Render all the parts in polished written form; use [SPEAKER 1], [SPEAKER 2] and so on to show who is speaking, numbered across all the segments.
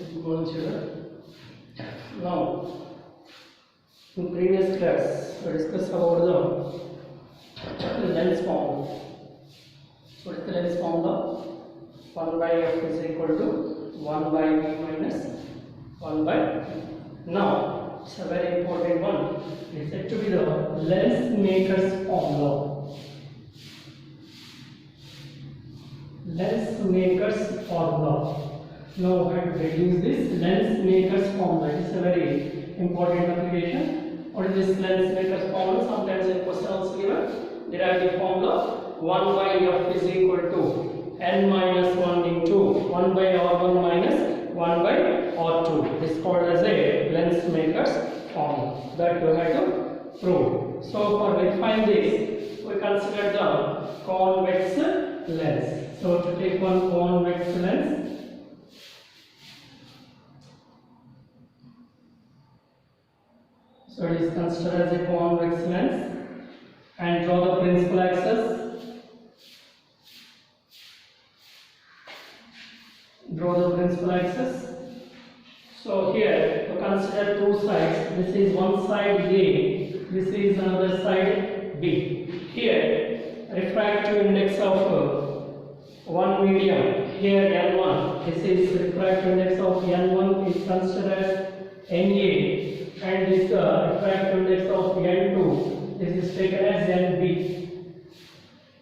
[SPEAKER 1] Good morning, children. Now, in previous class, we discussed about the lens formula. What is the lens formula? 1 by f is equal to 1 by v minus 1 by v. Now, it's a very important one. It is said to be the lens maker's formula. Lens maker's formula. Now, I have to reduce this lens maker's formula. It is a very important application. What is this lens maker's formula? Sometimes in question also given. Derive the formula 1 by f is equal to n minus 1 into 1 by r1 minus 1 by r2. This is called as a lens maker's formula that you have to prove. So, for verifying this, we consider the convex lens. So, to take one convex lens, so it is considered as a convex lens, and draw the principal axis. Draw the principal axis. So here to consider two sides. This is one side A. This is another side B. Here refractive index of one medium. Here N1. This is refractive index of N1 is considered as NA. And this refractive index of N2, this is taken as NB.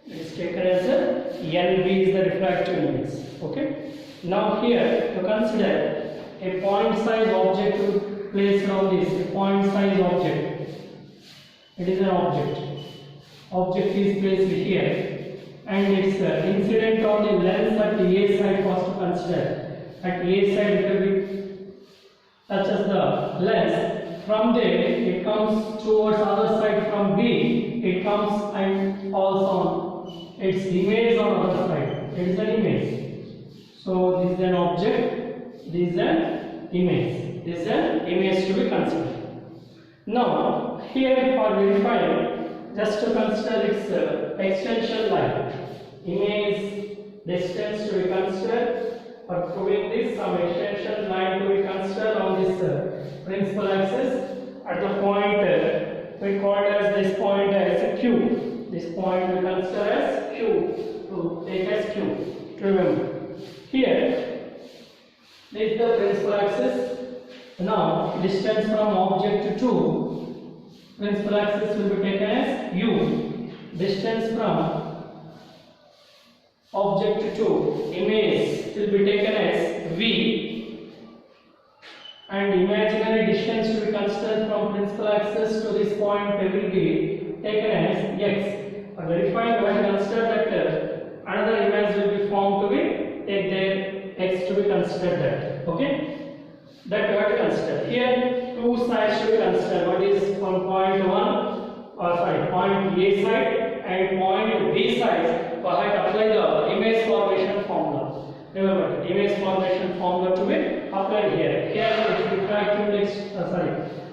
[SPEAKER 1] It is taken as NB is the refractive index. Okay. Now here to consider a point size object to place on this. A point size object. It is an object. Object is placed here, and its incident on the lens at the A side was to consider. At A side it will be touches the lens. From there, it comes towards other side. From B, it comes and falls on its image on other side. It is an image. So this is an object. This is an image. This is an image to be considered. Now, here for verifying, just to consider its extension line, image distance to be considered. For proving this, some extension line to be considered on this principal axis at the point we call as this point as a Q. This point we consider as Q, to take as Q. To remember, here this is the principal axis. Now distance from object to principal axis will be taken as U. Distance from object to image will be taken as V. And imaginary distance to be considered from principal axis to this point will be taken as x. For verifying, we have considered that another image will be formed to be take their x to be considered that. Okay, that we have to consider. Here two sides to be considered. What is from point 1 point A side and point B side. We have to apply the image formation formula. Remember, image formation formula to be applied here. Here it is refractive index.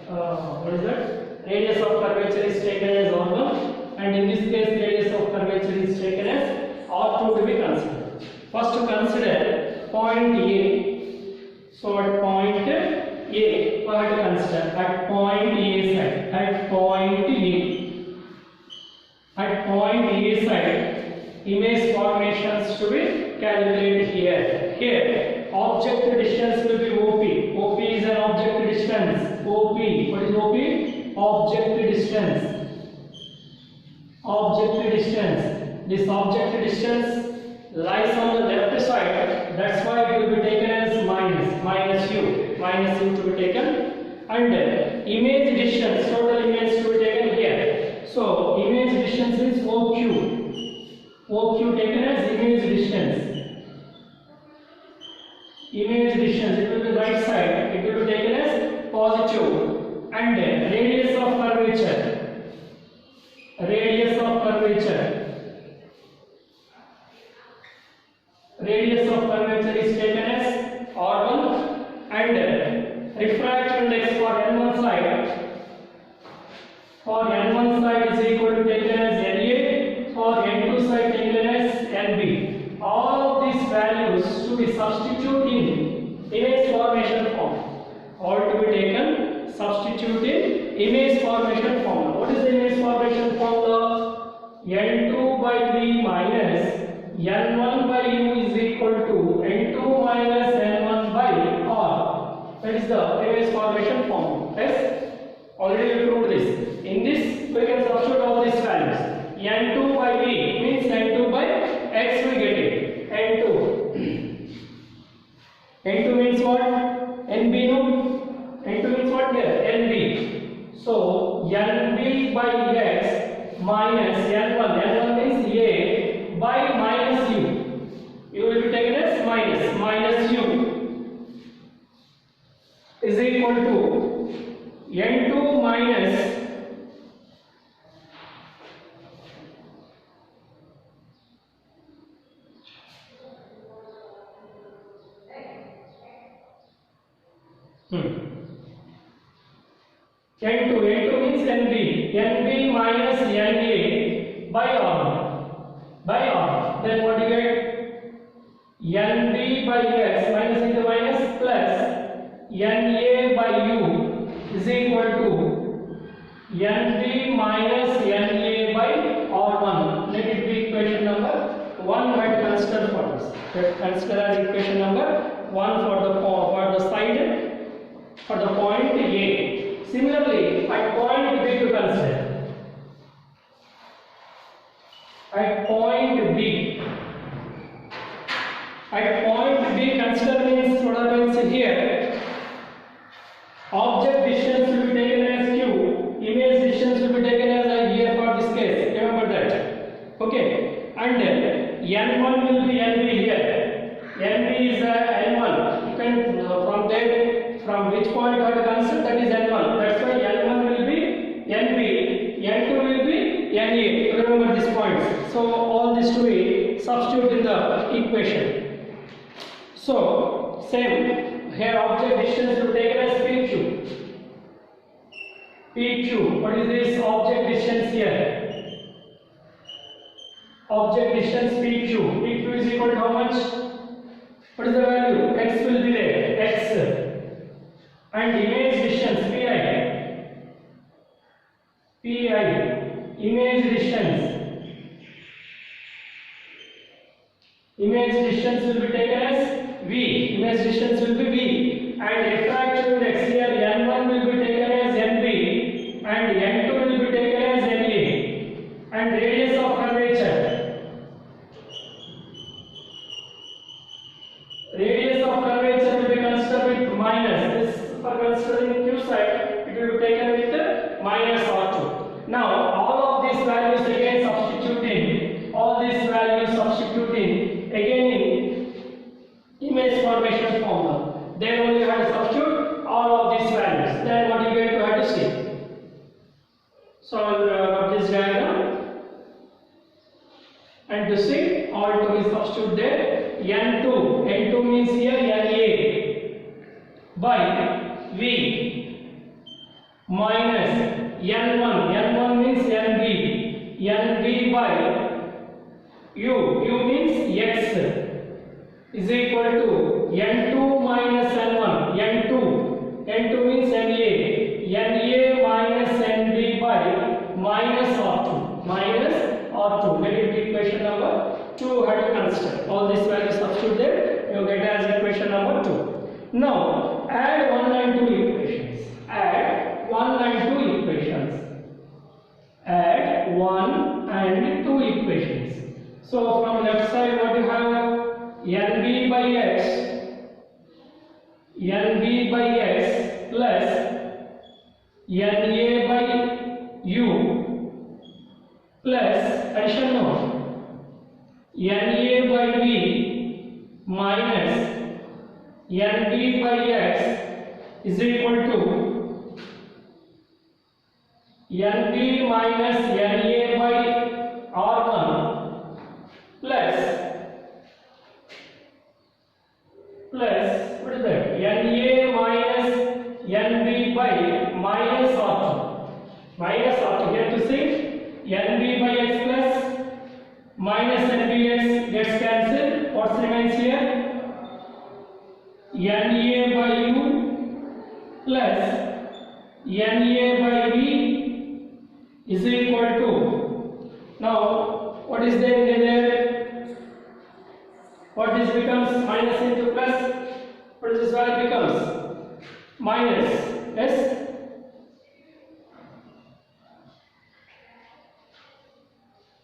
[SPEAKER 1] What is that? Radius of curvature is taken as R1, and in this case, radius of curvature is taken as R2 to be considered. First, to consider point A. So at point A, we have to consider at point A side. At point A. At point A side, image formations to be calculated here. Here, object distance will be OP. OP is an object distance. OP. What is OP? Object distance. Object distance. This object distance lies on the left side. That's why it will be taken as minus U. Minus U to be taken. And image distance, total image to be taken here. So, image distance is OQ. OQ taken as image distance. Image distance, it will be right side. It will be taken as positive. And radius of curvature. Radius of curvature. Radius of curvature is taken as R1, and refractive index for N1 side. For N1 side is equal to taken as NA. For N2 side taken as NB. All of these values to be substituted in image formation form. All to be taken, substitute in image formation formula. What is the image formation formula? N2 by V minus N1 by U is equal to N2 minus N1 by R. That is the image formation formula. Yes, already we proved this. In this we can substitute all these values. N2 by V means N2 by X we get it. N2 means what? NB no? N2 means what here? NB. So NB by X minus N1. N1 means A by minus U. U will be taken as minus U is equal to N2 minus N2 means NB minus NA by R. Then what you get? NB by X minus into minus plus NA by U is equal to NB minus NA by R1. Let it be equation number 1. Had consider for this. Consider as equation number 1 for the side for the point A. Similarly, at point B to consider. At point B consider means what happens here. Object distance will be taken as Q. Image distance will be taken as here for this case. Remember that. Okay. And N1 will be NB here. NB is N1. You can from which point you have to consider, that is N1. That's why N1 will be NB, N2 will be NA. Remember these points. So all these to be substitute in the equation. So same here, object distance will be taken as PQ. What is this object distance here? Object distance PQ is equal to how much? What is the value? X will be there. X. And image distance PI. Image distance will be taken as V. Image distance will be V. And refraction index here N1 will be taken as NB and N2 will be taken as NA. And radius of curvature. Radius of curvature will be considered with minus. This for considering Q side, it will be taken with minus R2. Now all of these values again substituting. Again in image formation formula. Then only you have to substitute all of these values. Then what you get to have to see. So this diagram and to see all to be substitute there. N2 means here NA by V minus N1 means NB by U means X is equal to N2 minus N1. N2 means NA minus NB by minus R2. Let it be equation number 2. How to consider all these values substitute there, you get as equation number 2. Now add 1 and 2 equations. Add 1 and 2 equations. So from left side what you have? NB by X plus NA by U plus addition of NA by V minus NB by X is equal to NB minus NA by R1 plus what is that? NA minus NB by minus R2. Here to see NB by X plus minus NBX gets cancelled. What remains here? NA by U plus NA by V is equal to, now what is there in there? What this becomes minus into plus? What is this value becomes? Minus, yes?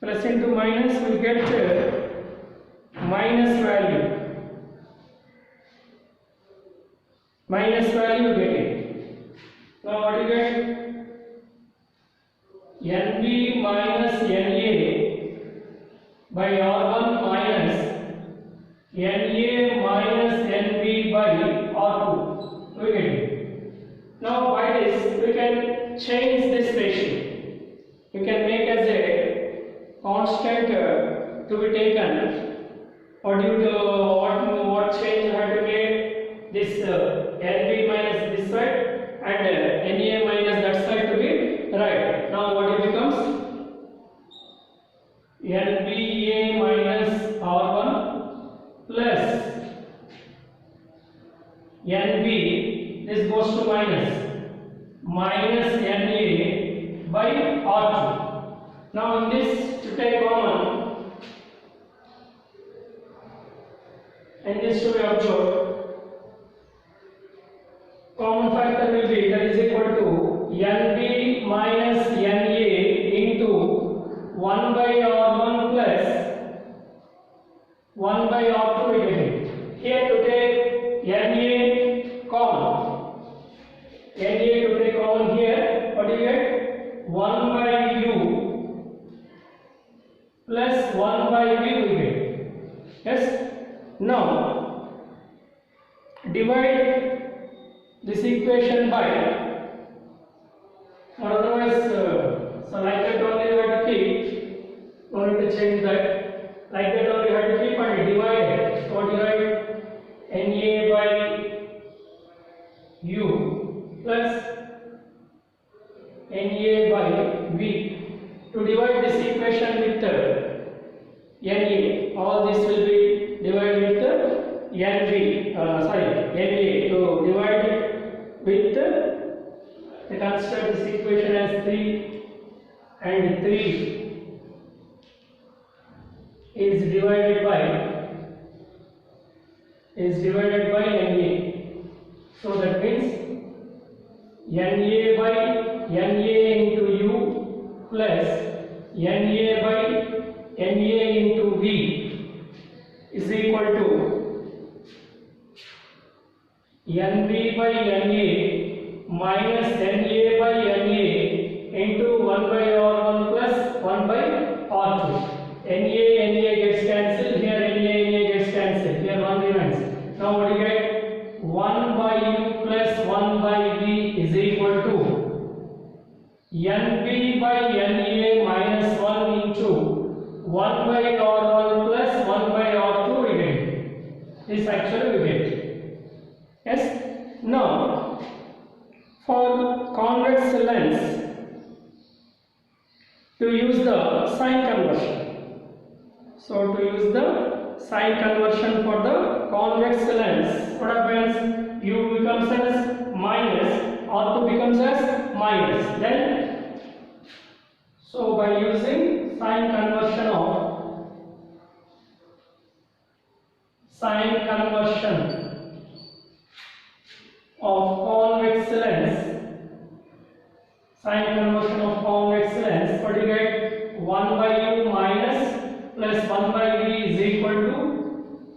[SPEAKER 1] Plus into minus, we get minus value. Minus value we get it. Now what you get? NB minus NA by R1 minus NA minus NB by R2. We get it. Now by this we can change this ratio. We can make as a constant to be taken, or due to what change you have to get this NB minus this side and NA minus that side to be right. Now what it becomes? NBA minus R1 plus NB, this goes to minus NA by R2. Now in this, to take common, and this to be observed, common factor will be, that is equal to NB minus NA into 1 by R1 plus 1 by R2 we get it. Here to take NA common. NA to take common here, what do you get? 1 by U plus 1 by V we get. Yes? Now, divide this equation by, or otherwise, so like that only you have to keep, no need to change that, like that only you have to keep and divide it. So divide NA by U plus NA by V. To divide this equation with NA, all this will be divided with NV, NA. To divide it with, consider this equation as 3 and 3 is divided by NA. So that means NA by NA into U plus NA by NA into V is equal to NB by NA minus NA by NA into 1 by R1 plus 1 by R2. NA gets cancelled, here NA gets cancelled, here 1 remains. Now what do you get? 1 by U plus 1 by V is equal to NB by NA minus 1 into 1 by R1 plus 1 by R2 we get. This actually we get. Yes? Now, for convex lens, to use the sign conversion. So, to use the sign conversion for the convex lens, what happens? U becomes as minus, R2 becomes as minus. Then, so by using sign conversion of convex lens, what do you get? 1 by U minus plus 1 by V is equal to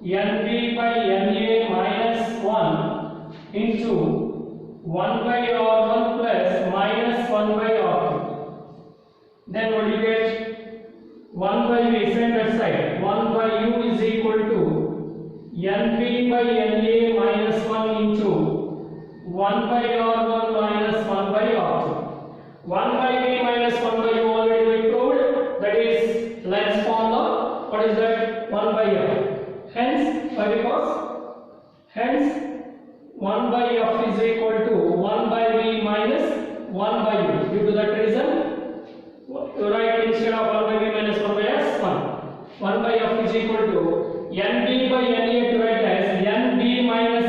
[SPEAKER 1] NB by NA minus 1 into 1 by R1 plus minus 1 by R2. Then what do you get? 1 by V, send that side. 1 by U is equal to NB by NA minus 1 into 1 by R1 minus 1 by R2. 1 by V minus 1 by U already we proved, that is lens formula. What is that? 1 by F. Hence, why? Because hence 1 by F is equal to 1 by V minus 1 by U. Due to that reason, you write instead of 1 by V minus 1 by S, 1. 1 by F is equal to NB by NA to write as NB minus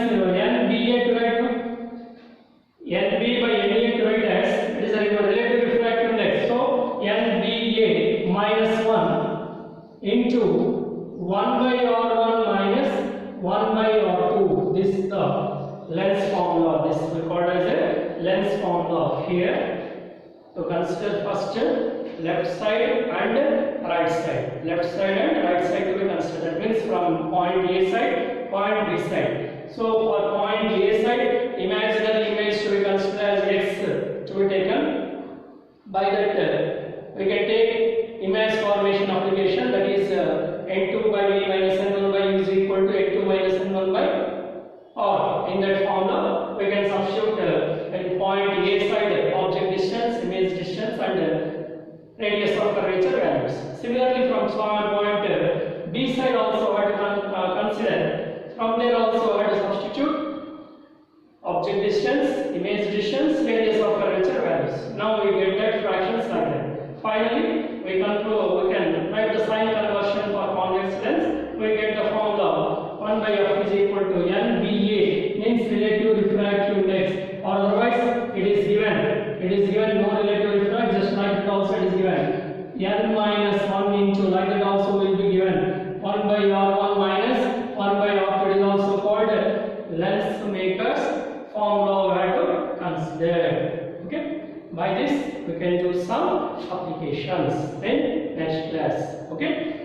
[SPEAKER 1] formula here. To consider first left side and right side. Left side and right side to be considered. That means from point A side, point B side. So for point A side, imaginary image to be considered as x to be taken. By that we can take image formation application, that is n2 by v minus n1 by u is equal to n2 minus n1 by r. In that formula we can substitute in point A side object distance, image distance and radius of curvature values. Similarly from point B side also we have to consider. From there also we have to substitute object distance, image distance, radius of curvature values. Now we get that fractions like that. Finally we can write the sign conversion for convex lens. We get the formula 1 by f is equal to n VA, means relative refractive index, or otherwise it is given no relative refract, just like it also it is given n minus 1 into, like that also will be given 1 by r1 minus 1 by r2. It is also called lens maker's formula we have to consider. Okay, by this we can do some applications in next class. Okay.